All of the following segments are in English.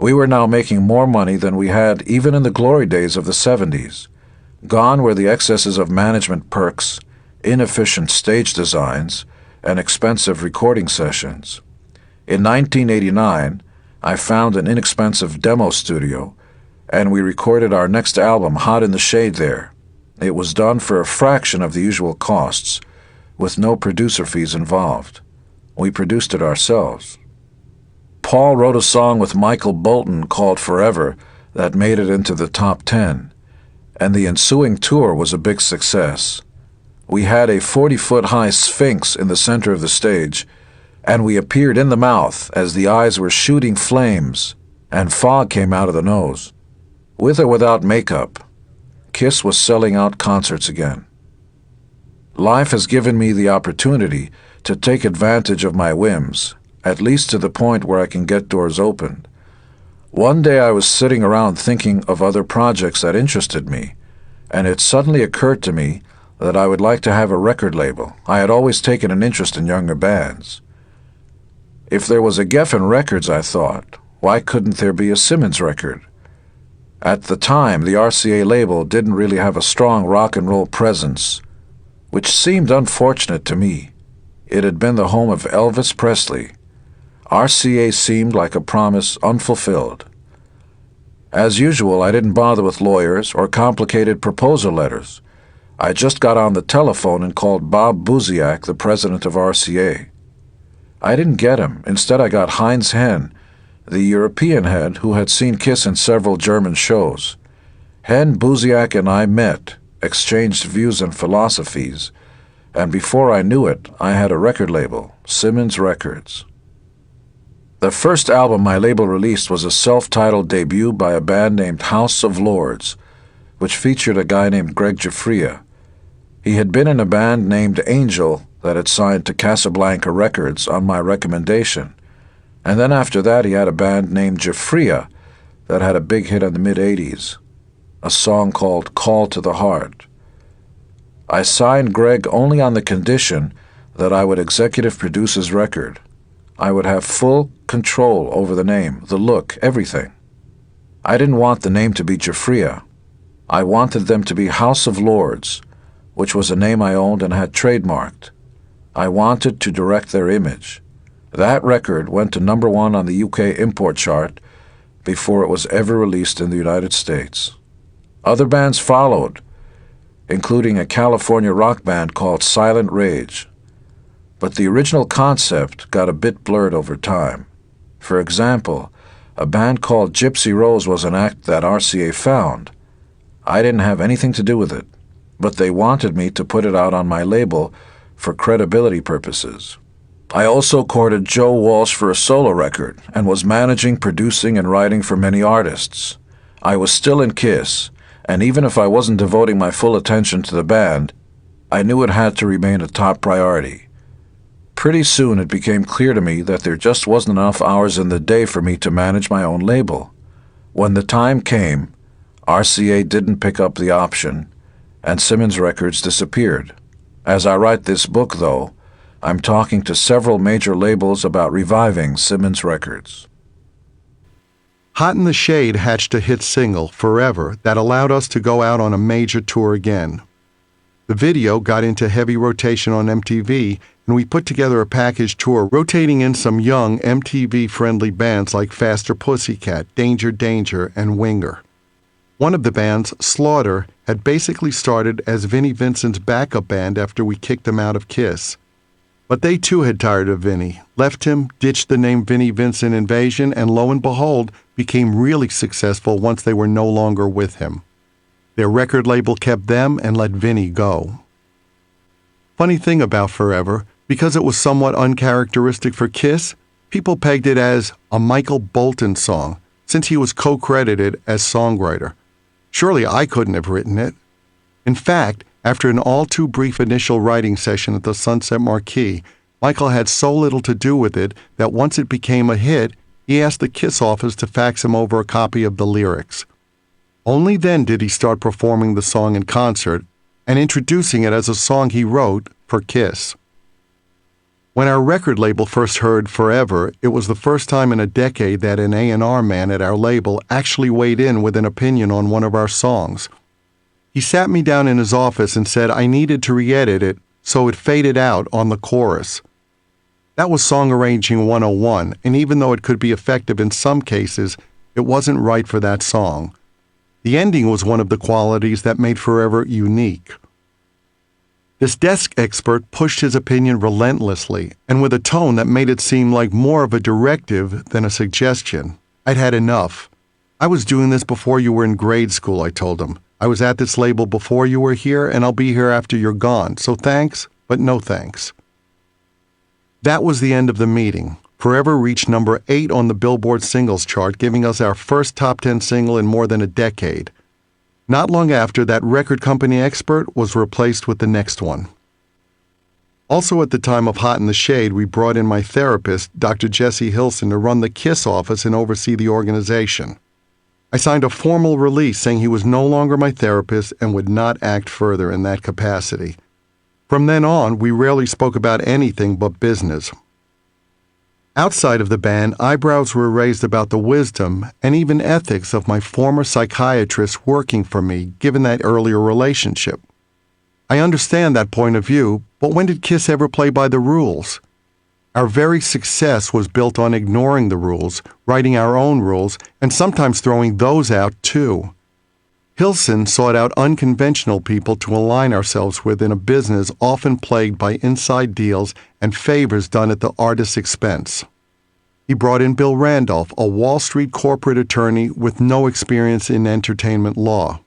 We were now making more money than we had even in the glory days of the 70s. Gone were the excesses of management perks, inefficient stage designs, and expensive recording sessions. In 1989, I found an inexpensive demo studio, and we recorded our next album hot in the shade there. It was done for a fraction of the usual costs, with no producer fees involved. We produced it ourselves. Paul wrote a song with Michael Bolton called Forever that made it into the top 10, and the ensuing tour was a big success. We had a 40-foot-high sphinx in the center of the stage, and we appeared in the mouth as the eyes were shooting flames and fog came out of the nose. With or without makeup, Kiss was selling out concerts again. Life has given me the opportunity to take advantage of my whims, at least to the point where I can get doors open. One day I was sitting around thinking of other projects that interested me, and it suddenly occurred to me that I would like to have a record label. I had always taken an interest in younger bands. If there was a Geffen Records, I thought, why couldn't there be a Simmons record? At the time, the RCA label didn't really have a strong rock and roll presence, which seemed unfortunate to me. It had been the home of Elvis Presley. RCA seemed like a promise unfulfilled. As usual, I didn't bother with lawyers or complicated proposal letters. I just got on the telephone and called Bob Buziak, the president of RCA. I didn't get him. Instead, I got Heinz Henn, the European head who had seen Kiss in several German shows. Henn, Buziak, and I met, exchanged views and philosophies, and before I knew it, I had a record label, Simmons Records. The first album my label released was a self-titled debut by a band named House of Lords, which featured a guy named Greg Giuffria. He had been in a band named Angel that had signed to Casablanca Records on my recommendation, and then after that he had a band named Giuffria that had a big hit in the mid-'80s, a song called Call to the Heart. I signed Greg only on the condition that I would executive produce his record. I would have full control over the name, the look, everything. I didn't want the name to be Giuffria. I wanted them to be House of Lords, which was a name I owned and had trademarked. I wanted to direct their image. That record went to #1 on the UK import chart before it was ever released in the United States. Other bands followed, including a California rock band called Silent Rage. But the original concept got a bit blurred over time. For example, a band called Gypsy Rose was an act that RCA found. I didn't have anything to do with it, but they wanted me to put it out on my label for credibility purposes. I also courted Joe Walsh for a solo record and was managing, producing, and writing for many artists. I was still in Kiss, and even if I wasn't devoting my full attention to the band, I knew it had to remain a top priority. Pretty soon it became clear to me that there just wasn't enough hours in the day for me to manage my own label. When the time came, RCA didn't pick up the option, and Simmons Records disappeared. As I write this book, though, I'm talking to several major labels about reviving Simmons Records. Hot in the Shade hatched a hit single, Forever, that allowed us to go out on a major tour again. The video got into heavy rotation on MTV, and we put together a package tour rotating in some young MTV-friendly bands like Faster Pussycat, Danger Danger, and Winger. One of the bands, Slaughter, had basically started as Vinnie Vincent's backup band after we kicked him out of Kiss. But they too had tired of Vinnie, left him, ditched the name Vinnie Vincent Invasion, and lo and behold, became really successful once they were no longer with him. Their record label kept them and let Vinnie go. Funny thing about Forever, because it was somewhat uncharacteristic for Kiss, people pegged it as a Michael Bolton song, since he was co-credited as songwriter. Surely I couldn't have written it. In fact, after an all-too-brief initial writing session at the Sunset Marquee, Michael had so little to do with it that once it became a hit, he asked the Kiss office to fax him over a copy of the lyrics. Only then did he start performing the song in concert and introducing it as a song he wrote for Kiss. When our record label first heard Forever, it was the first time in a decade that an A&R man at our label actually weighed in with an opinion on one of our songs. He sat me down in his office and said I needed to re-edit it so it faded out on the chorus. That was song arranging 101, and even though it could be effective in some cases, it wasn't right for that song. The ending was one of the qualities that made Forever unique. This desk expert pushed his opinion relentlessly and with a tone that made it seem like more of a directive than a suggestion. I'd had enough. I was doing this before you were in grade school, I told him. I was at this label before you were here, and I'll be here after you're gone, so thanks, but no thanks. That was the end of the meeting. Forever reached number 8 on the Billboard singles chart, giving us our first top 10 single in more than a decade. Not long after, that record company expert was replaced with the next one. Also at the time of Hot in the Shade, we brought in my therapist, Dr. Jesse Hilson, to run the KISS office and oversee the organization. I signed a formal release saying he was no longer my therapist and would not act further in that capacity. From then on, we rarely spoke about anything but business. Outside of the band, eyebrows were raised about the wisdom and even ethics of my former psychiatrist working for me, given that earlier relationship. I understand that point of view, but when did KISS ever play by the rules? Our very success was built on ignoring the rules, writing our own rules, and sometimes throwing those out too. Hilson sought out unconventional people to align ourselves with in a business often plagued by inside deals and favors done at the artist's expense. He brought in Bill Randolph, a Wall Street corporate attorney with no experience in entertainment law.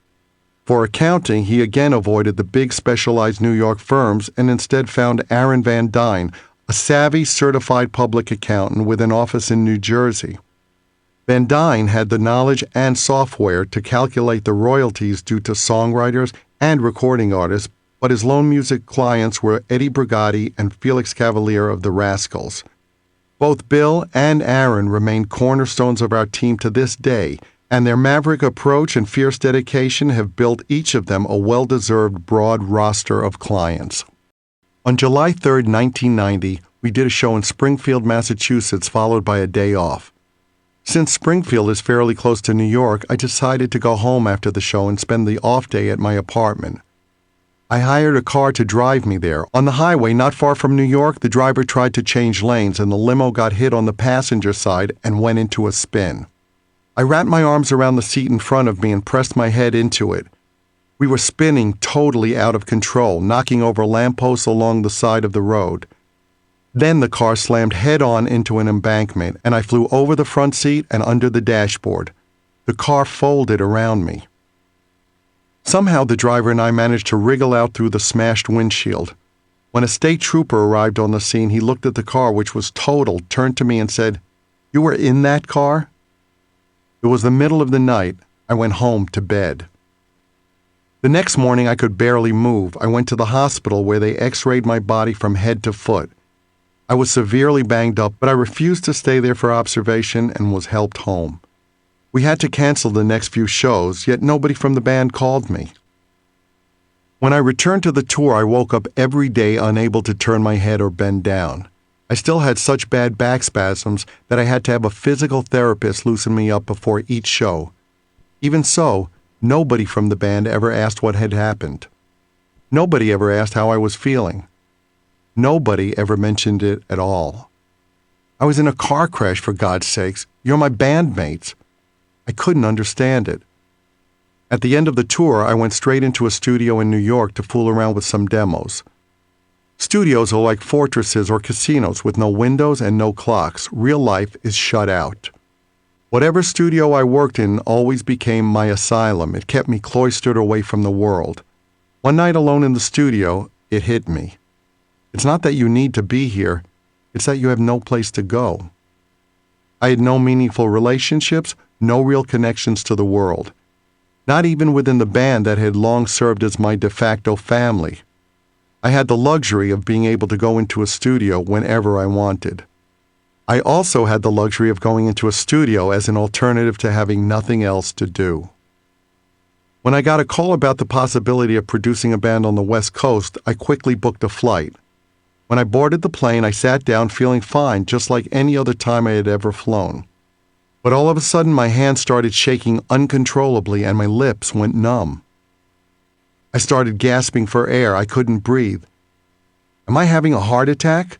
For accounting, he again avoided the big specialized New York firms and instead found Aaron Van Dyne, a savvy certified public accountant with an office in New Jersey. Van Dyne had the knowledge and software to calculate the royalties due to songwriters and recording artists, but his lone music clients were Eddie Brigatti and Felix Cavaliere of the Rascals. Both Bill and Aaron remain cornerstones of our team to this day, and their maverick approach and fierce dedication have built each of them a well-deserved broad roster of clients. On July 3, 1990, we did a show in Springfield, Massachusetts, followed by a day off. Since Springfield is fairly close to New York, I decided to go home after the show and spend the off day at my apartment. I hired a car to drive me there. On the highway not far from New York, the driver tried to change lanes and the limo got hit on the passenger side and went into a spin. I wrapped my arms around the seat in front of me and pressed my head into it. We were spinning totally out of control, knocking over lampposts along the side of the road. Then the car slammed head-on into an embankment, and I flew over the front seat and under the dashboard. The car folded around me. Somehow the driver and I managed to wriggle out through the smashed windshield. When a state trooper arrived on the scene, he looked at the car, which was totaled, turned to me and said, "You were in that car?" It was the middle of the night. I went home to bed. The next morning I could barely move. I went to the hospital where they x-rayed my body from head to foot. I was severely banged up, but I refused to stay there for observation and was helped home. We had to cancel the next few shows, yet nobody from the band called me. When I returned to the tour, I woke up every day unable to turn my head or bend down. I still had such bad back spasms that I had to have a physical therapist loosen me up before each show. Even so, nobody from the band ever asked what had happened. Nobody ever asked how I was feeling. Nobody ever mentioned it at all. I was in a car crash, for God's sakes. You're my bandmates. I couldn't understand it. At the end of the tour, I went straight into a studio in New York to fool around with some demos. Studios are like fortresses or casinos with no windows and no clocks. Real life is shut out. Whatever studio I worked in always became my asylum. It kept me cloistered away from the world. One night alone in the studio, it hit me. It's not that you need to be here, it's that you have no place to go. I had no meaningful relationships, no real connections to the world. Not even within the band that had long served as my de facto family. I had the luxury of being able to go into a studio whenever I wanted. I also had the luxury of going into a studio as an alternative to having nothing else to do. When I got a call about the possibility of producing a band on the West Coast, I quickly booked a flight. When I boarded the plane, I sat down feeling fine, just like any other time I had ever flown. But all of a sudden, my hands started shaking uncontrollably and my lips went numb. I started gasping for air. I couldn't breathe. Am I having a heart attack?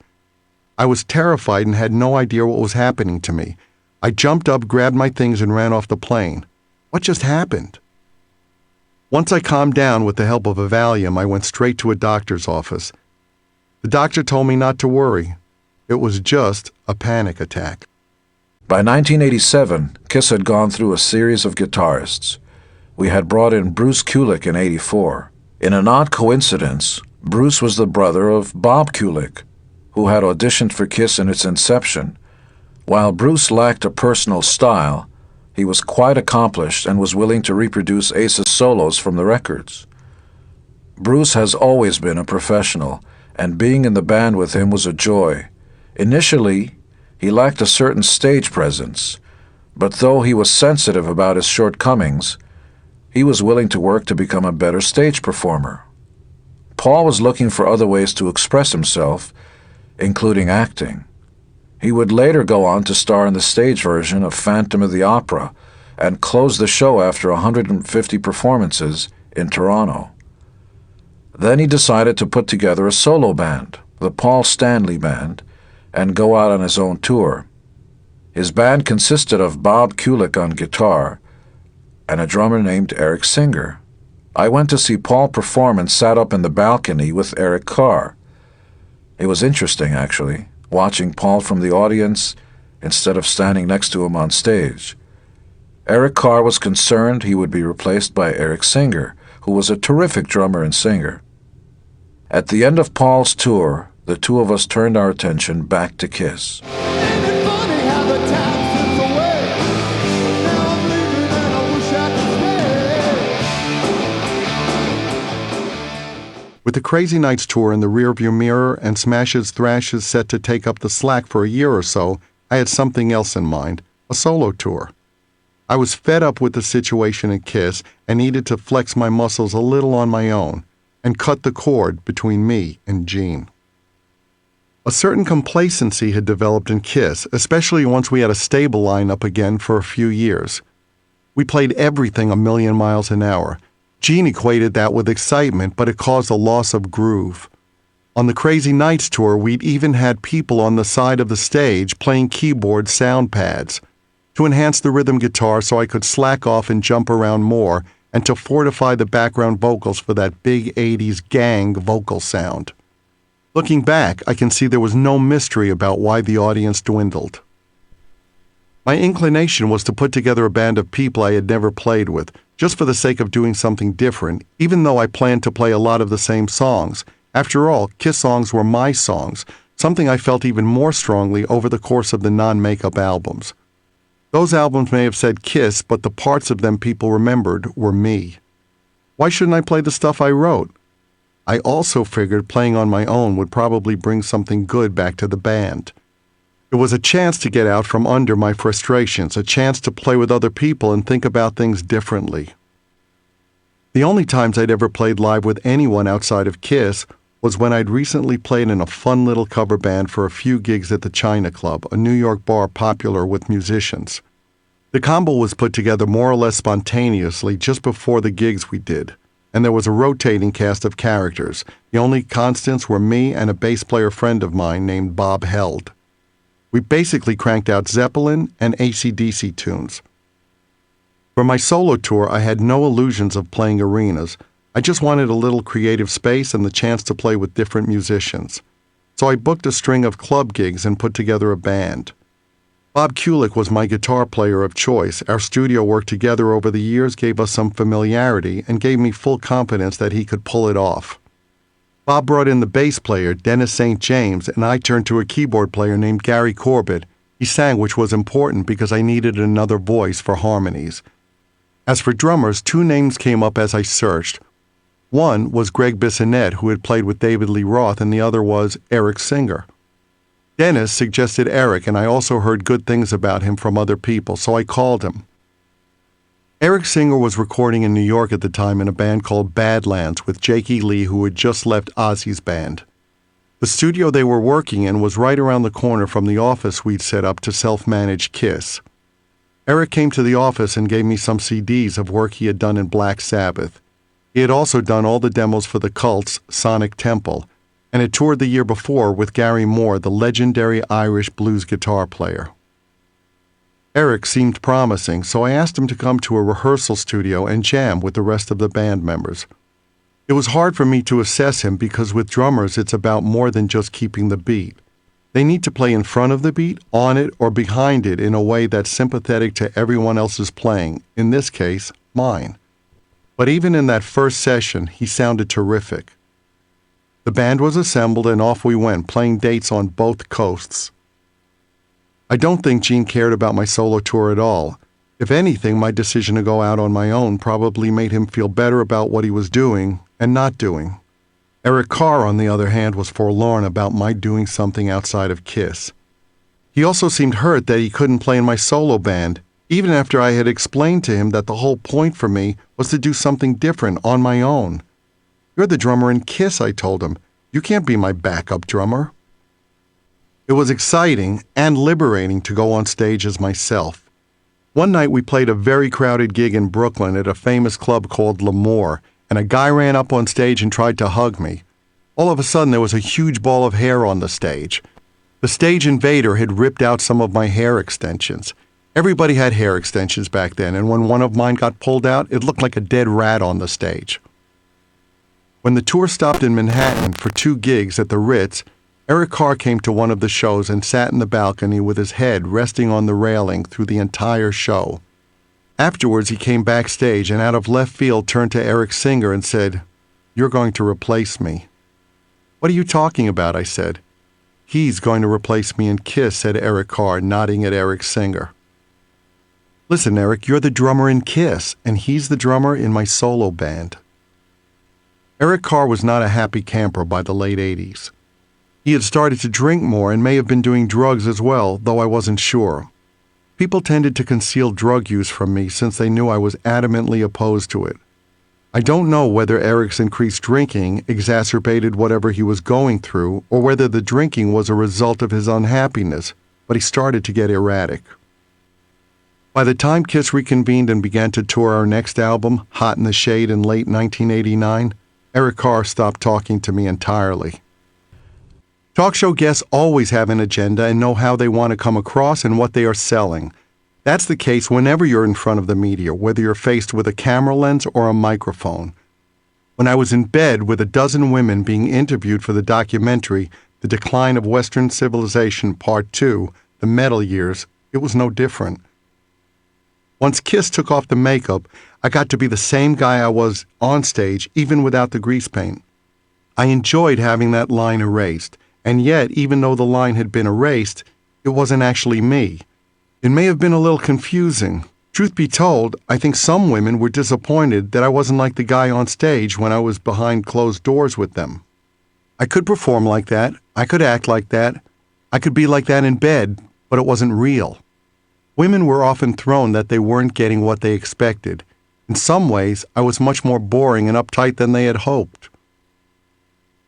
I was terrified and had no idea what was happening to me. I jumped up, grabbed my things, and ran off the plane. What just happened? Once I calmed down with the help of a Valium, I went straight to a doctor's office. The doctor told me not to worry. It was just a panic attack. By 1987, Kiss had gone through a series of guitarists. We had brought in Bruce Kulick in '84. In an odd coincidence, Bruce was the brother of Bob Kulick, who had auditioned for Kiss in its inception. While Bruce lacked a personal style, he was quite accomplished and was willing to reproduce Ace's solos from the records. Bruce has always been a professional, and being in the band with him was a joy. Initially, he lacked a certain stage presence, but though he was sensitive about his shortcomings, he was willing to work to become a better stage performer. Paul was looking for other ways to express himself, including acting. He would later go on to star in the stage version of Phantom of the Opera and close the show after 150 performances in Toronto. Then he decided to put together a solo band, the Paul Stanley Band, and go out on his own tour. His band consisted of Bob Kulick on guitar and a drummer named Eric Singer. I went to see Paul perform and sat up in the balcony with Eric Carr. It was interesting, actually, watching Paul from the audience instead of standing next to him on stage. Eric Carr was concerned he would be replaced by Eric Singer, who was a terrific drummer and singer. At the end of Paul's tour, the two of us turned our attention back to Kiss. With the Crazy Nights tour in the rearview mirror and Smashes Thrashes set to take up the slack for a year or so, I had something else in mind, a solo tour. I was fed up with the situation at Kiss and needed to flex my muscles a little on my own and cut the cord between me and Gene. A certain complacency had developed in Kiss, especially once we had a stable lineup again for a few years. We played everything a million miles an hour. Gene equated that with excitement, but it caused a loss of groove. On the Crazy Nights tour, we'd even had people on the side of the stage playing keyboard sound pads to enhance the rhythm guitar so I could slack off and jump around more and to fortify the background vocals for that big 80s gang vocal sound. Looking back, I can see there was no mystery about why the audience dwindled. My inclination was to put together a band of people I had never played with, just for the sake of doing something different, even though I planned to play a lot of the same songs. After all, Kiss songs were my songs, something I felt even more strongly over the course of the non-makeup albums. Those albums may have said Kiss, but the parts of them people remembered were me. Why shouldn't I play the stuff I wrote? I also figured playing on my own would probably bring something good back to the band. It was a chance to get out from under my frustrations, a chance to play with other people and think about things differently. The only times I'd ever played live with anyone outside of Kiss was when I'd recently played in a fun little cover band for a few gigs at the China Club, a New York bar popular with musicians. The combo was put together more or less spontaneously just before the gigs we did, and there was a rotating cast of characters. The only constants were me and a bass player friend of mine named Bob Held. We basically cranked out Zeppelin and AC/DC tunes. For my solo tour, I had no illusions of playing arenas. I just wanted a little creative space and the chance to play with different musicians. So I booked a string of club gigs and put together a band. Bob Kulick was my guitar player of choice. Our studio work together over the years gave us some familiarity and gave me full confidence that he could pull it off. Bob brought in the bass player, Dennis St. James, and I turned to a keyboard player named Gary Corbett. He sang, which was important because I needed another voice for harmonies. As for drummers, two names came up as I searched. One was Greg Bissonette, who had played with David Lee Roth, and the other was Eric Singer. Dennis suggested Eric, and I also heard good things about him from other people, so I called him. Eric Singer was recording in New York at the time in a band called Badlands with Jake E. Lee, who had just left Ozzy's band. The studio they were working in was right around the corner from the office we'd set up to self-manage KISS. Eric came to the office and gave me some CDs of work he had done in Black Sabbath. He had also done all the demos for the Cult's Sonic Temple, and had toured the year before with Gary Moore, the legendary Irish blues guitar player. Eric seemed promising, so I asked him to come to a rehearsal studio and jam with the rest of the band members. It was hard for me to assess him because with drummers it's about more than just keeping the beat. They need to play in front of the beat, on it, or behind it in a way that's sympathetic to everyone else's playing, in this case, mine. But even in that first session, he sounded terrific. The band was assembled and off we went, playing dates on both coasts. I don't think Gene cared about my solo tour at all. If anything, my decision to go out on my own probably made him feel better about what he was doing and not doing. Eric Carr, on the other hand, was forlorn about my doing something outside of KISS. He also seemed hurt that he couldn't play in my solo band, even after I had explained to him that the whole point for me was to do something different on my own. "You're the drummer in KISS," I told him. "You can't be my backup drummer." It was exciting and liberating to go on stage as myself. One night we played a very crowded gig in Brooklyn at a famous club called L'Amour, and a guy ran up on stage and tried to hug me. All of a sudden there was a huge ball of hair on the stage. The stage invader had ripped out some of my hair extensions. Everybody had hair extensions back then, and when one of mine got pulled out, it looked like a dead rat on the stage. When the tour stopped in Manhattan for 2 gigs at the Ritz, Eric Carr came to one of the shows and sat in the balcony with his head resting on the railing through the entire show. Afterwards, he came backstage and out of left field turned to Eric Singer and said, "You're going to replace me." "What are you talking about?" I said. "He's going to replace me in KISS," said Eric Carr, nodding at Eric Singer. "Listen, Eric, you're the drummer in KISS, and he's the drummer in my solo band." Eric Carr was not a happy camper by the late 80s. He had started to drink more and may have been doing drugs as well, though I wasn't sure. People tended to conceal drug use from me since they knew I was adamantly opposed to it. I don't know whether Eric's increased drinking exacerbated whatever he was going through or whether the drinking was a result of his unhappiness, but he started to get erratic. By the time KISS reconvened and began to tour our next album, Hot in the Shade, in late 1989, Eric Carr stopped talking to me entirely. Talk show guests always have an agenda and know how they want to come across and what they are selling. That's the case whenever you're in front of the media, whether you're faced with a camera lens or a microphone. When I was in bed with a dozen women being interviewed for the documentary The Decline of Western Civilization Part 2, The Metal Years, it was no different. Once KISS took off the makeup, I got to be the same guy I was on stage, even without the grease paint. I enjoyed having that line erased. And yet, even though the line had been erased, it wasn't actually me. It may have been a little confusing. Truth be told, I think some women were disappointed that I wasn't like the guy on stage when I was behind closed doors with them. I could perform like that. I could act like that. I could be like that in bed, but it wasn't real. Women were often thrown that they weren't getting what they expected. In some ways, I was much more boring and uptight than they had hoped.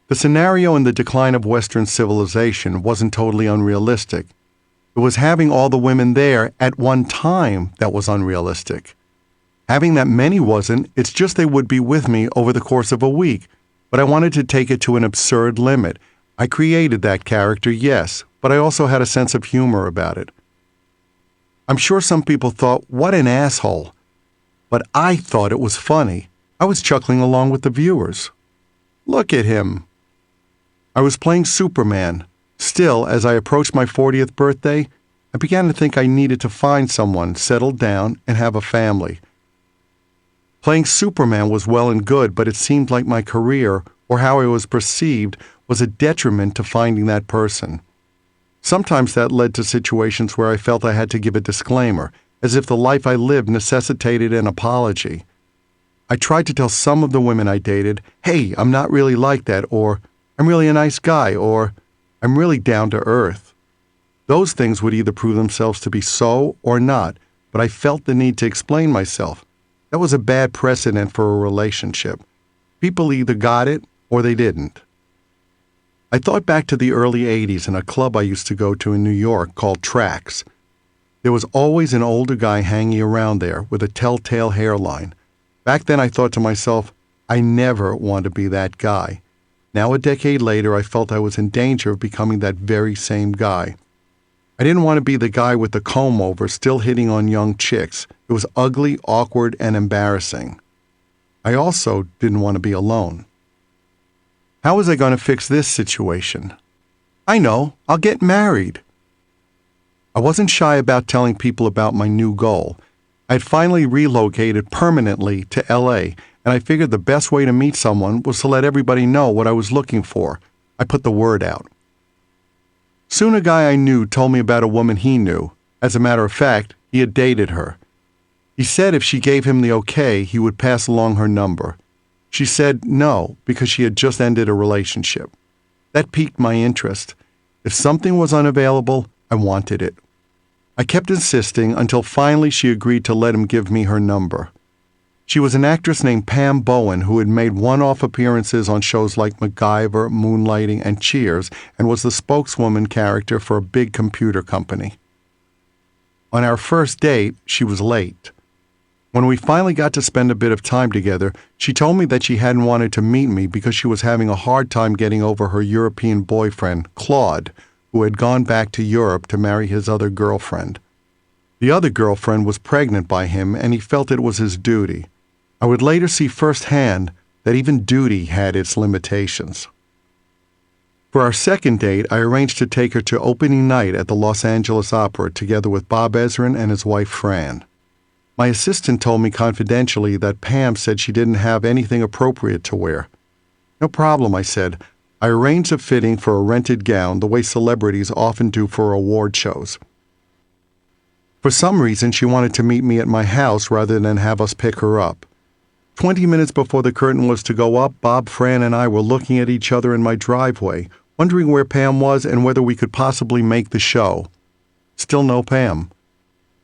The scenario in The Decline of Western Civilization wasn't totally unrealistic. It was having all the women there at one time that was unrealistic. Having that many wasn't, it's just they would be with me over the course of a week, but I wanted to take it to an absurd limit. I created that character, yes, but I also had a sense of humor about it. I'm sure some people thought, "What an asshole." But I thought it was funny. I was chuckling along with the viewers. Look at him. I was playing Superman. Still, as I approached my 40th birthday, I began to think I needed to find someone, settle down, and have a family. Playing Superman was well and good, but it seemed like my career, or how I was perceived, was a detriment to finding that person. Sometimes that led to situations where I felt I had to give a disclaimer, as if the life I lived necessitated an apology. I tried to tell some of the women I dated, "Hey, I'm not really like that," or "I'm really a nice guy," or "I'm really down to earth." Those things would either prove themselves to be so or not, but I felt the need to explain myself. That was a bad precedent for a relationship. People either got it or they didn't. I thought back to the early 80s and a club I used to go to in New York called Tracks. There was always an older guy hanging around there with a telltale hairline. Back then I thought to myself, I never want to be that guy. Now a decade later, I felt I was in danger of becoming that very same guy. I didn't want to be the guy with the comb over still hitting on young chicks. It was ugly, awkward, and embarrassing. I also didn't want to be alone. How was I going to fix this situation? I know, I'll get married. I wasn't shy about telling people about my new goal. I had finally relocated permanently to LA, and I figured the best way to meet someone was to let everybody know what I was looking for. I put the word out. Soon a guy I knew told me about a woman he knew. As a matter of fact, he had dated her. He said if she gave him the okay, he would pass along her number. She said no, because she had just ended a relationship. That piqued my interest. If something was unavailable, I wanted it. I kept insisting until finally she agreed to let him give me her number. She was an actress named Pam Bowen who had made one-off appearances on shows like MacGyver, Moonlighting, and Cheers, and was the spokeswoman character for a big computer company. On our first date, she was late. When we finally got to spend a bit of time together, she told me that she hadn't wanted to meet me because she was having a hard time getting over her European boyfriend, Claude, who had gone back to Europe to marry his other girlfriend. The other girlfriend was pregnant by him, and he felt it was his duty. I would later see firsthand that even duty had its limitations. For our second date, I arranged to take her to opening night at the Los Angeles Opera together with Bob Ezrin and his wife Fran. My assistant told me confidentially that Pam said she didn't have anything appropriate to wear. No problem, I said. I arranged a fitting for a rented gown the way celebrities often do for award shows. For some reason, she wanted to meet me at my house rather than have us pick her up. 20 minutes before the curtain was to go up, Bob, Fran, and I were looking at each other in my driveway, wondering where Pam was and whether we could possibly make the show. Still no Pam.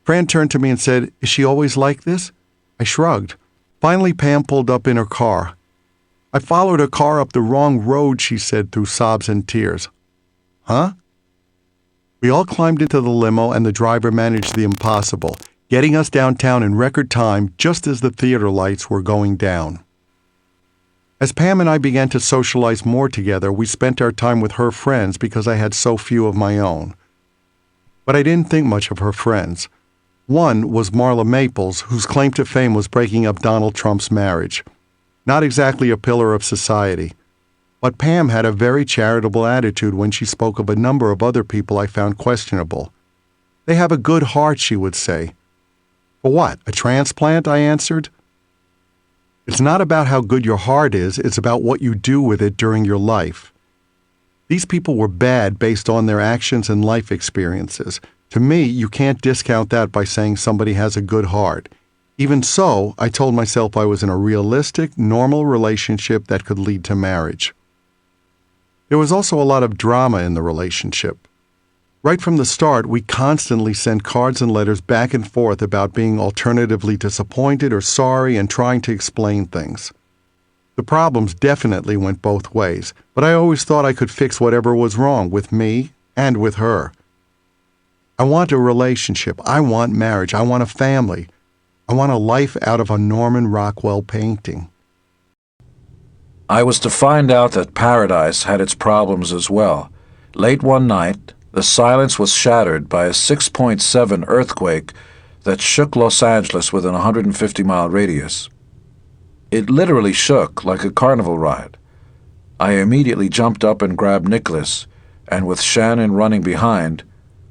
Fran turned to me and said, "Is she always like this?" I shrugged. Finally, Pam pulled up in her car. "I followed her car up the wrong road," she said through sobs and tears. Huh? We all climbed into the limo and the driver managed the impossible, getting us downtown in record time just as the theater lights were going down. As Pam and I began to socialize more together, we spent our time with her friends because I had so few of my own. But I didn't think much of her friends. One was Marla Maples, whose claim to fame was breaking up Donald Trump's marriage. Not exactly a pillar of society. But Pam had a very charitable attitude when she spoke of a number of other people I found questionable. "They have a good heart," she would say. "For what, a transplant?" I answered. "It's not about how good your heart is, it's about what you do with it during your life." These people were bad based on their actions and life experiences. To me, you can't discount that by saying somebody has a good heart. Even so, I told myself I was in a realistic, normal relationship that could lead to marriage. There was also a lot of drama in the relationship. Right from the start, we constantly sent cards and letters back and forth about being alternatively disappointed or sorry and trying to explain things. The problems definitely went both ways, but I always thought I could fix whatever was wrong with me and with her. I want a relationship. I want marriage. I want a family. I want a life out of a Norman Rockwell painting. I was to find out that paradise had its problems as well. Late one night, the silence was shattered by a 6.7 earthquake that shook Los Angeles within a 150-mile radius. It literally shook like a carnival ride. I immediately jumped up and grabbed Nicholas, and with Shannon running behind,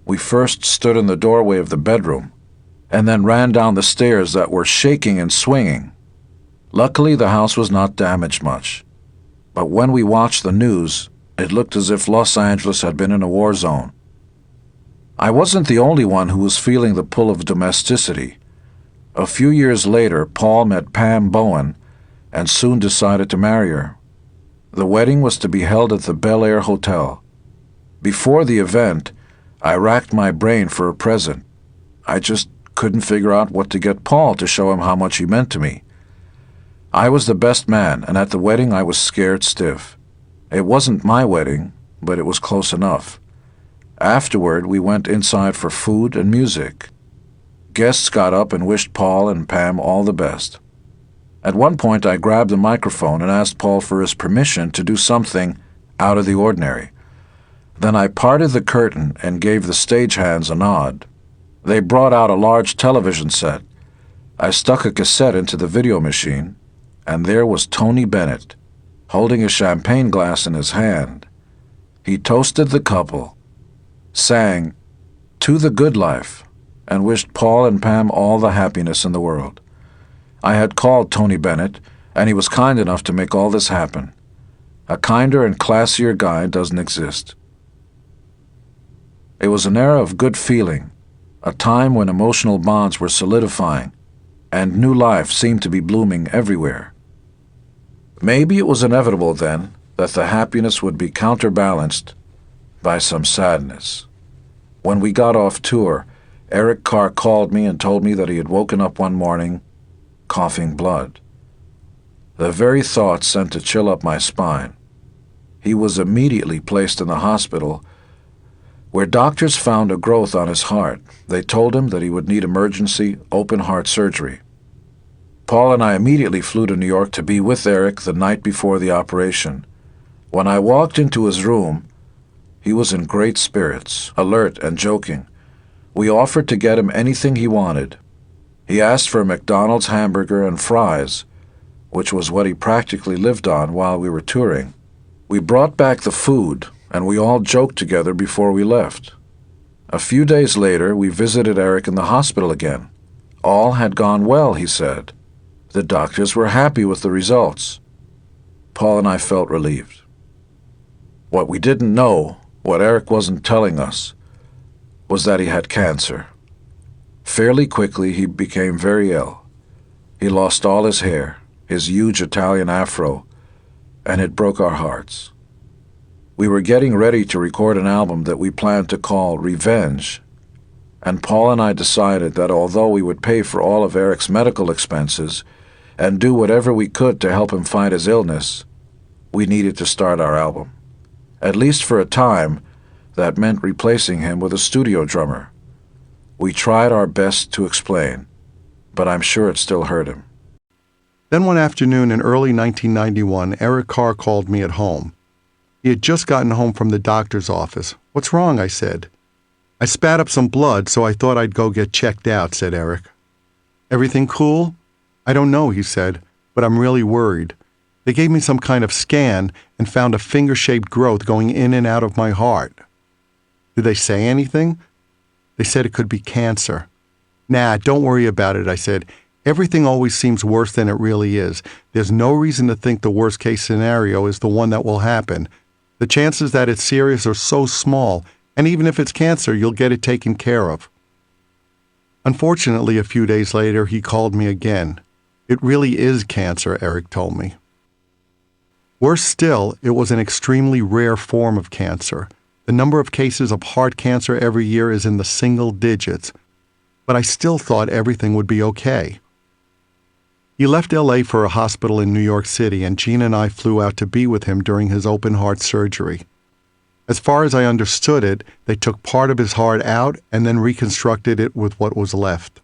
we first stood in the doorway of the bedroom, and then ran down the stairs that were shaking and swinging. Luckily, the house was not damaged much, but when we watched the news, it looked as if Los Angeles had been in a war zone. I wasn't the only one who was feeling the pull of domesticity. A few years later, Paul met Pam Bowen and soon decided to marry her. The wedding was to be held at the Bel Air Hotel. Before the event, I racked my brain for a present. I just couldn't figure out what to get Paul to show him how much he meant to me. I was the best man, and at the wedding I was scared stiff. It wasn't my wedding, but it was close enough. Afterward, we went inside for food and music. Guests got up and wished Paul and Pam all the best. At one point, I grabbed the microphone and asked Paul for his permission to do something out of the ordinary. Then I parted the curtain and gave the stagehands a nod. They brought out a large television set. I stuck a cassette into the video machine, and there was Tony Bennett, holding a champagne glass in his hand. He toasted the couple, sang "To the Good Life," and wished Paul and Pam all the happiness in the world. I had called Tony Bennett, and he was kind enough to make all this happen. A kinder and classier guy doesn't exist. It was an era of good feeling, a time when emotional bonds were solidifying, and new life seemed to be blooming everywhere. Maybe it was inevitable then that the happiness would be counterbalanced by some sadness. When we got off tour, Eric Carr called me and told me that he had woken up one morning coughing blood. The very thought sent a chill up my spine. He was immediately placed in the hospital, where doctors found a growth on his heart. They told him that he would need emergency open-heart surgery. Paul and I immediately flew to New York to be with Eric the night before the operation. When I walked into his room, he was in great spirits, alert and joking. We offered to get him anything he wanted. He asked for a McDonald's hamburger and fries, which was what he practically lived on while we were touring. We brought back the food, and we all joked together before we left. A few days later, we visited Eric in the hospital again. All had gone well, he said. The doctors were happy with the results. Paul and I felt relieved. What we didn't know, what Eric wasn't telling us, was that he had cancer. Fairly quickly, he became very ill. He lost all his hair, his huge Italian afro, and it broke our hearts. We were getting ready to record an album that we planned to call Revenge, and Paul and I decided that although we would pay for all of Eric's medical expenses and do whatever we could to help him fight his illness, we needed to start our album. At least for a time, that meant replacing him with a studio drummer. We tried our best to explain, but I'm sure it still hurt him. Then one afternoon in early 1991, Eric Carr called me at home. He had just gotten home from the doctor's office. "What's wrong?" I said. "I spat up some blood, so I thought I'd go get checked out," said Eric. "Everything cool?" "I don't know," he said, "but I'm really worried. They gave me some kind of scan and found a finger-shaped growth going in and out of my heart." "Did they say anything?" "They said it could be cancer." "Nah, don't worry about it," I said. "Everything always seems worse than it really is. There's no reason to think the worst-case scenario is the one that will happen. The chances that it's serious are so small, and even if it's cancer, you'll get it taken care of." Unfortunately, a few days later, he called me again. "It really is cancer," Eric told me. Worse still, it was an extremely rare form of cancer. The number of cases of heart cancer every year is in the single digits, but I still thought everything would be okay. He left LA for a hospital in New York City, and Gina and I flew out to be with him during his open-heart surgery. As far as I understood it, they took part of his heart out and then reconstructed it with what was left.